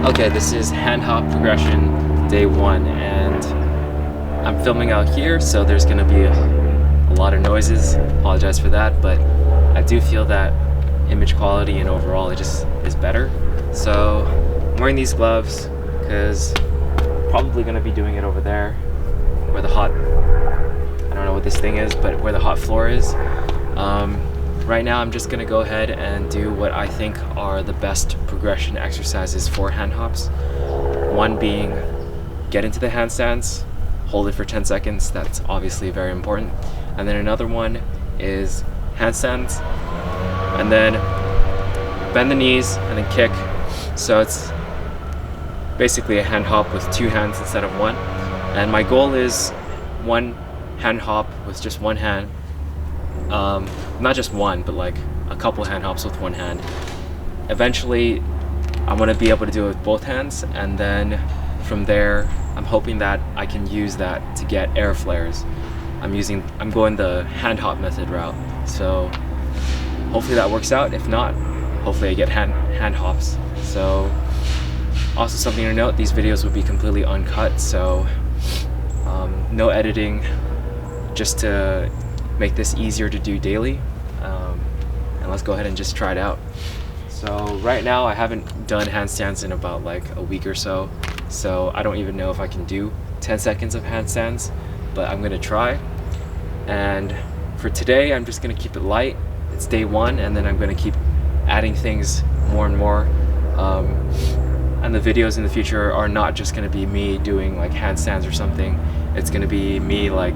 Okay, this is hand hop progression day 1, and I'm filming out here, so there's gonna be a lot of noises. Apologize for that, but I do feel that image quality and overall it just is better. So I'm wearing these gloves because probably gonna be doing it over there where the hot, I don't know what this thing is, but where the hot floor is. Right now I'm just gonna go ahead and do what I think are the best progression exercises for hand hops. One being get into the handstands, hold it for 10 seconds, that's obviously very important. And then another one is handstands, and then bend the knees and then kick. So it's basically a hand hop with 2 hands instead of 1. And my goal is 1 hand hop with just 1 hand. Not just 1, but like a couple hand hops with 1 hand. Eventually, I'm gonna be able to do it with both hands, and then from there, I'm hoping that I can use that to get air flares. I'm going the hand hop method route, so hopefully that works out. If not, hopefully I get hand hops. So also something to note, these videos will be completely uncut, so no editing, just to make this easier to do daily. And let's go ahead and just try it out. So right now I haven't done handstands in about like a week or so, so I don't even know if I can do 10 seconds of handstands, but I'm gonna try. And for today, I'm just gonna keep it light. It's day 1, and then I'm gonna keep adding things more and more. And the videos in the future are not just gonna be me doing like handstands or something. It's gonna be me like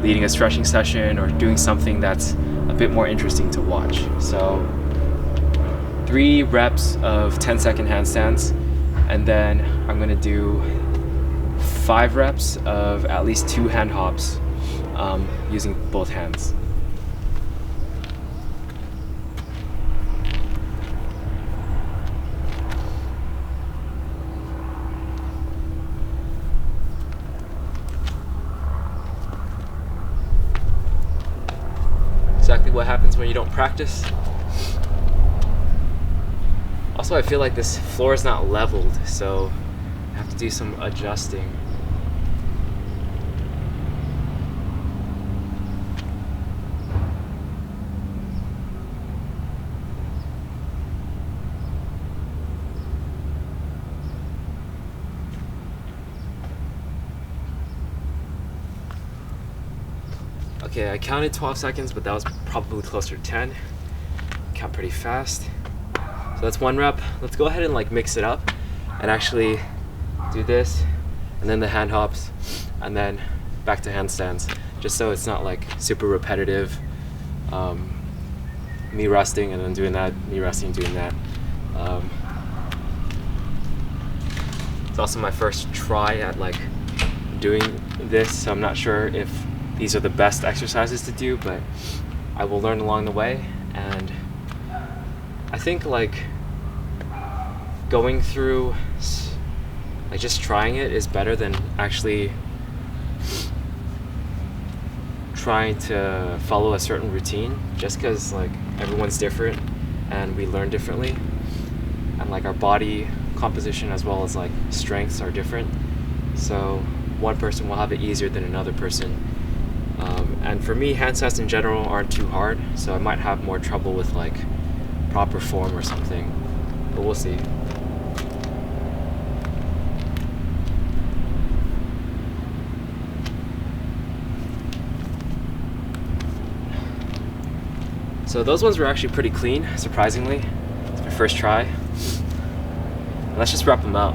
leading a stretching session or doing something that's a bit more interesting to watch. So 3 reps of 10-second handstands, and then I'm gonna do 5 reps of at least 2 hand hops using both hands. Exactly what happens when you don't practice. Also, I feel like this floor is not leveled, so I have to do some adjusting. Okay, I counted 12 seconds, but that was probably closer to 10. Count pretty fast. So that's 1 rep. Let's go ahead and like mix it up and actually do this, and then the hand hops, and then back to handstands, just so it's not like super repetitive. Me resting and then doing that, me resting, doing that. It's also my first try at like doing this, so I'm not sure if these are the best exercises to do, but I will learn along the way. And I think like going through, like just trying it is better than actually trying to follow a certain routine, just because like everyone's different and we learn differently, and like our body composition as well as like strengths are different, so one person will have it easier than another person. And for me, handstands in general aren't too hard, so I might have more trouble with like proper form or something, but we'll see. So those ones were actually pretty clean, surprisingly. It's my first try. Let's just rep them out.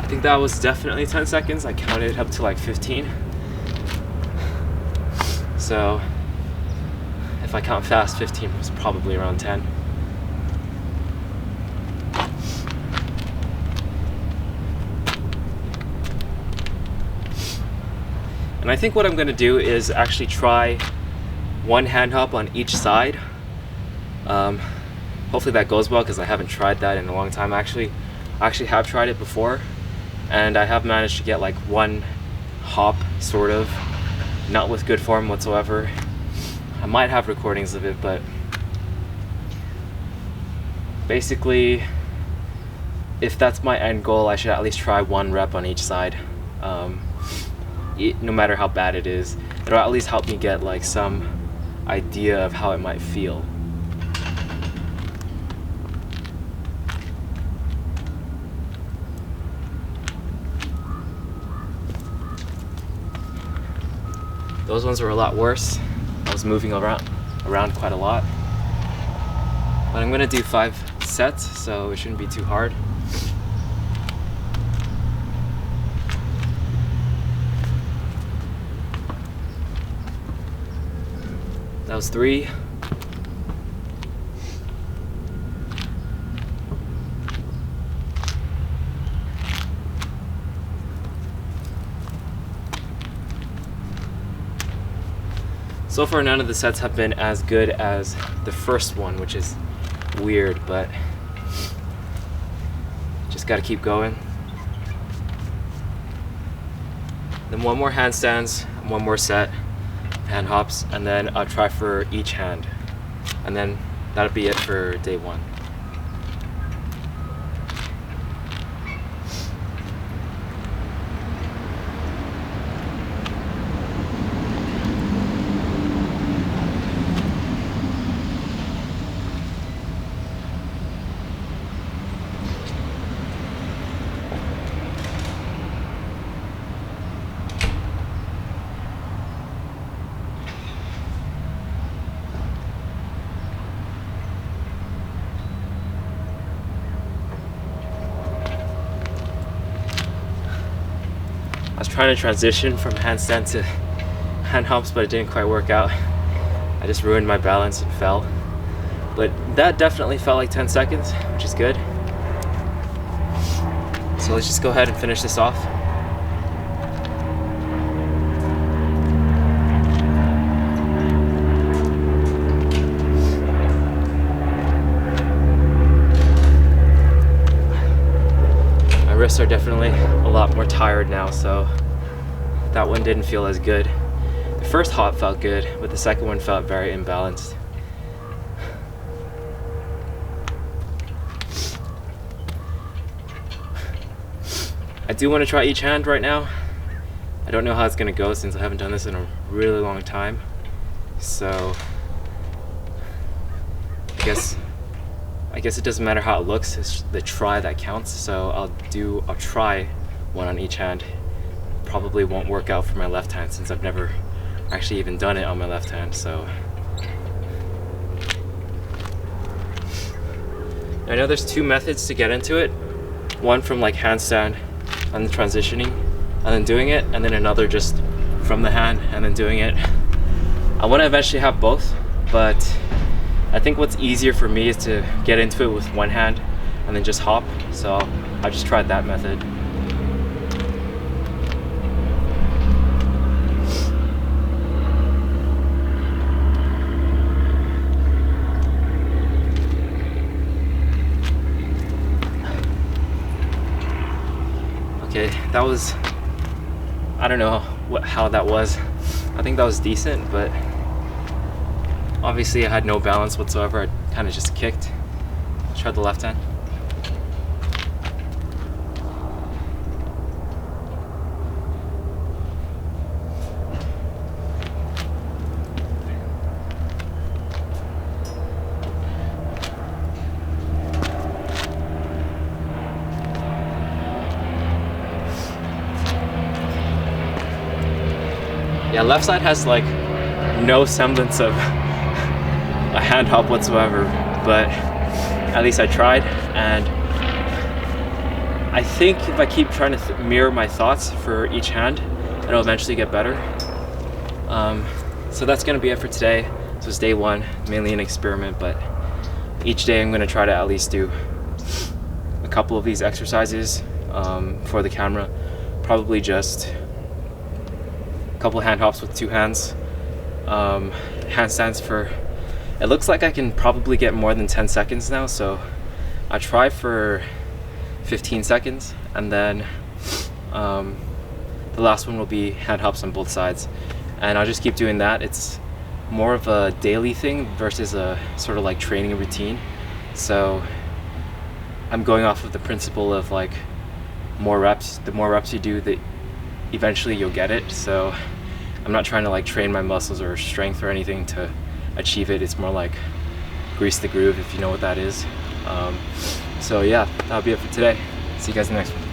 I think that was definitely 10 seconds. I counted up to like 15. So if I count fast, 15 was probably around 10. And I think what I'm going to do is actually try one hand hop on each side. Hopefully that goes well, because I haven't tried that in a long time. I actually have tried it before, and I have managed to get like one hop, sort of, not with good form whatsoever. I might have recordings of it, but basically, if that's my end goal, I should at least try one rep on each side. No matter how bad it is, it'll at least help me get like some idea of how it might feel. Those ones were a lot worse. I was moving around quite a lot. But I'm gonna do 5 sets, so it shouldn't be too hard. That was 3. So far, none of the sets have been as good as the first one, which is weird, but just gotta keep going. Then one more handstands, one more set, hand hops, and then I'll try for each hand. And then that'll be it for day 1. I was trying to transition from handstand to hand hops, but it didn't quite work out. I just ruined my balance and fell. But that definitely felt like 10 seconds, which is good. So let's just go ahead and finish this off. My wrists are definitely a lot more tired now, so that one didn't feel as good. The first hop felt good, but the second one felt very imbalanced. I do want to try each hand right now. I don't know how it's going to go since I haven't done this in a really long time. So I guess it doesn't matter how it looks, it's the try that counts. So I'll try one on each hand. Probably won't work out for my left hand since I've never actually even done it on my left hand. So I know there's 2 methods to get into it. One from like handstand and transitioning and then doing it, and then another just from the hand and then doing it. I want to eventually have both, but I think what's easier for me is to get into it with one hand and then just hop. So I just tried that method. Okay, that was, I don't know how that was. I think that was decent, but obviously I had no balance whatsoever. I kind of just kicked. Tried the left hand. Yeah, left side has like no semblance of a hand hop whatsoever, but at least I tried, and I think if I keep trying to mirror my thoughts for each hand, it'll eventually get better. So that's gonna be it for today. So it's day one, mainly an experiment, but each day I'm gonna try to at least do a couple of these exercises for the camera. Probably just a couple hand hops with 2 hands, handstands for, it looks like I can probably get more than 10 seconds now, so I try for 15 seconds, and then the last one will be hand hops on both sides, and I'll just keep doing that. It's more of a daily thing versus a sort of like training routine, so I'm going off of the principle of like more reps. The more reps you do, the eventually you'll get it. So I'm not trying to like train my muscles or strength or anything to achieve it. It's more like grease the groove, if you know what that is. So yeah, that'll be it for today. See you guys in the next one.